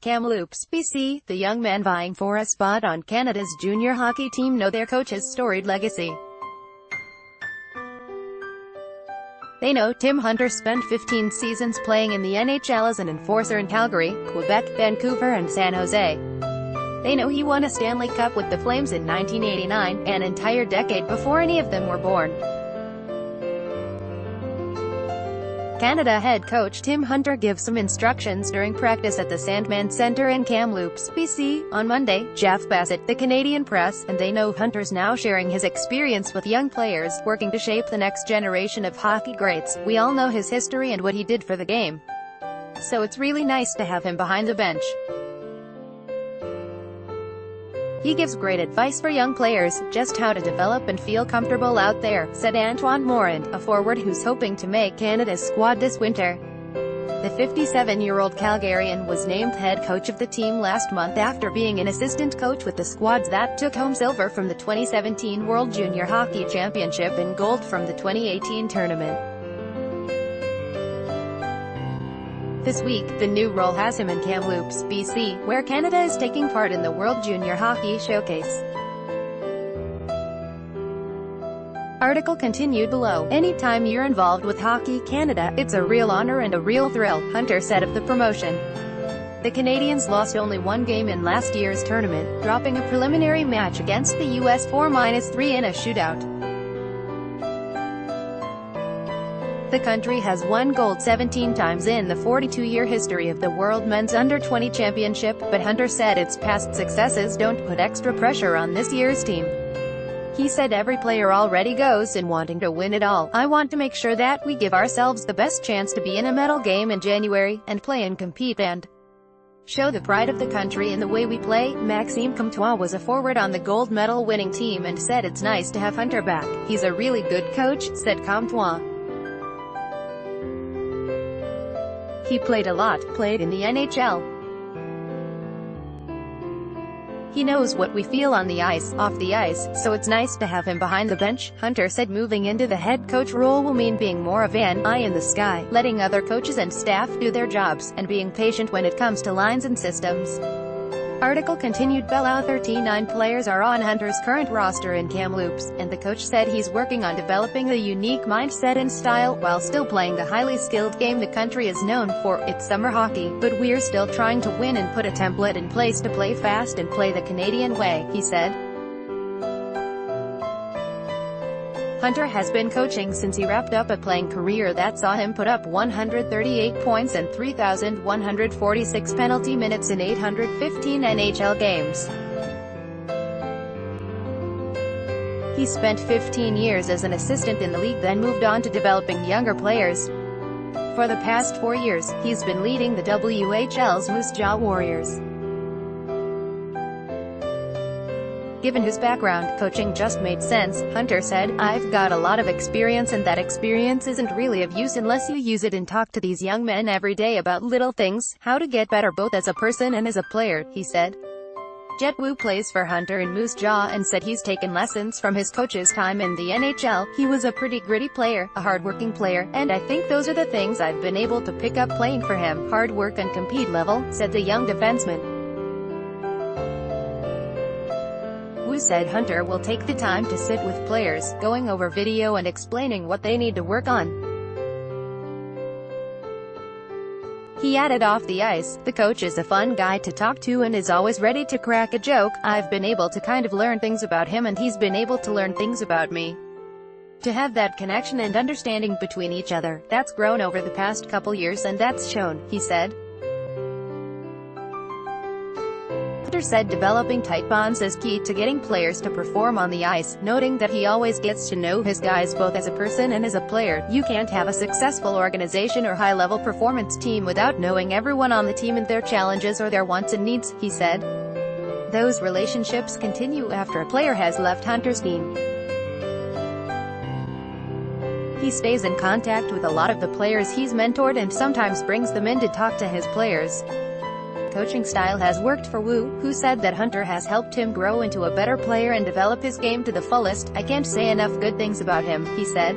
Kamloops, BC, the young men vying for a spot on Canada's junior hockey team know their coach's storied legacy. They know Tim Hunter spent 15 seasons playing in the NHL as an enforcer in Calgary, Quebec, Vancouver and San Jose. They know he won a Stanley Cup with the Flames in 1989, an entire decade before any of them were born. Canada head coach Tim Hunter gives some instructions during practice at the Sandman Centre in Kamloops, BC, on Monday, Jeff Bassett, the Canadian press, and they know Hunter's now sharing his experience with young players, working to shape the next generation of hockey greats. We all know his history and what he did for the game. So it's really nice to have him behind the bench. He gives great advice for young players, just how to develop and feel comfortable out there, said Antoine Morand, a forward who's hoping to make Canada's squad this winter. The 57-year-old Calgarian was named head coach of the team last month after being an assistant coach with the squads that took home silver from the 2017 World Junior Hockey Championship and gold from the 2018 tournament. This week, the new role has him in Kamloops, BC, where Canada is taking part in the World Junior Hockey Showcase. Article continued below. Anytime you're involved with Hockey Canada, it's a real honor and a real thrill, Hunter said of the promotion. The Canadians lost only one game in last year's tournament, dropping a preliminary match against the US 4-3 in a shootout. The country has won gold 17 times in the 42-year history of the World Men's Under-20 Championship, but Hunter said its past successes don't put extra pressure on this year's team. He said every player already goes in wanting to win it all. I want to make sure that we give ourselves the best chance to be in a medal game in January, and play and compete and show the pride of the country in the way we play. Maxime Comtois was a forward on the gold medal winning team and said it's nice to have Hunter back. He's a really good coach, said Comtois. He played a lot, played in the NHL. He knows what we feel on the ice, off the ice, so it's nice to have him behind the bench. Hunter said moving into the head coach role will mean being more of an eye in the sky, letting other coaches and staff do their jobs, and being patient when it comes to lines and systems. Article continued. Below 39 players are on Hunter's current roster in Kamloops, and the coach said he's working on developing a unique mindset and style, while still playing the highly skilled game the country is known for. It's summer hockey, but we're still trying to win and put a template in place to play fast and play the Canadian way, he said. Hunter has been coaching since he wrapped up a playing career that saw him put up 138 points and 3,146 penalty minutes in 815 NHL games. He spent 15 years as an assistant in the league, then moved on to developing younger players. For the past 4 years, he's been leading the WHL's Moose Jaw Warriors. Given his background, coaching just made sense, Hunter said. I've got a lot of experience, and that experience isn't really of use unless you use it and talk to these young men every day about little things, how to get better both as a person and as a player, he said. Jet Wu plays for Hunter in Moose Jaw and said he's taken lessons from his coach's time in the NHL. He was a pretty gritty player, a hard-working player, and I think those are the things I've been able to pick up playing for him. Hard work and compete level, said the young defenseman. Wu said Hunter will take the time to sit with players, going over video and explaining what they need to work on. He added off the ice, the coach is a fun guy to talk to and is always ready to crack a joke. I've been able to kind of learn things about him and he's been able to learn things about me. To have that connection and understanding between each other, that's grown over the past couple years and that's shown, he said. Hunter said developing tight bonds is key to getting players to perform on the ice, noting that he always gets to know his guys both as a person and as a player. You can't have a successful organization or high-level performance team without knowing everyone on the team and their challenges or their wants and needs, he said. Those relationships continue after a player has left Hunter's team. He stays in contact with a lot of the players he's mentored and sometimes brings them in to talk to his players. Coaching style has worked for Wu, who said that Hunter has helped him grow into a better player and develop his game to the fullest. I can't say enough good things about him, he said.